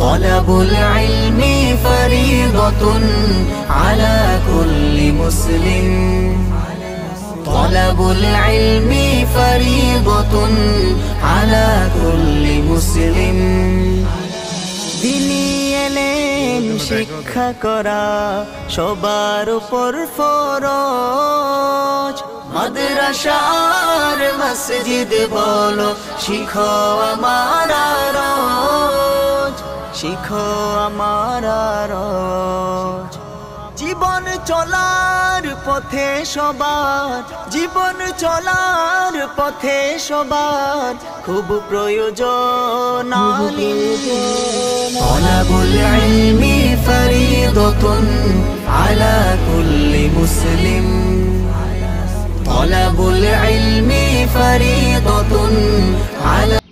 طلبul ilmi fariidatun ala kulli muslim طلبul ilmi fariidatun ala kulli muslim দিনী এলেম শিক্ষা করা সবার উপর ফরজ মাদ্রাসা আর মসজিদ বলো শিখো আমার রোজ শিখো আমার রোজ জীবন চলার পথে সবার জীবন চলার পথে সবার খুব প্রয়োজন طلبul ilmi fariidatun ala kulli muslim طلبul ilmi fariidatun ala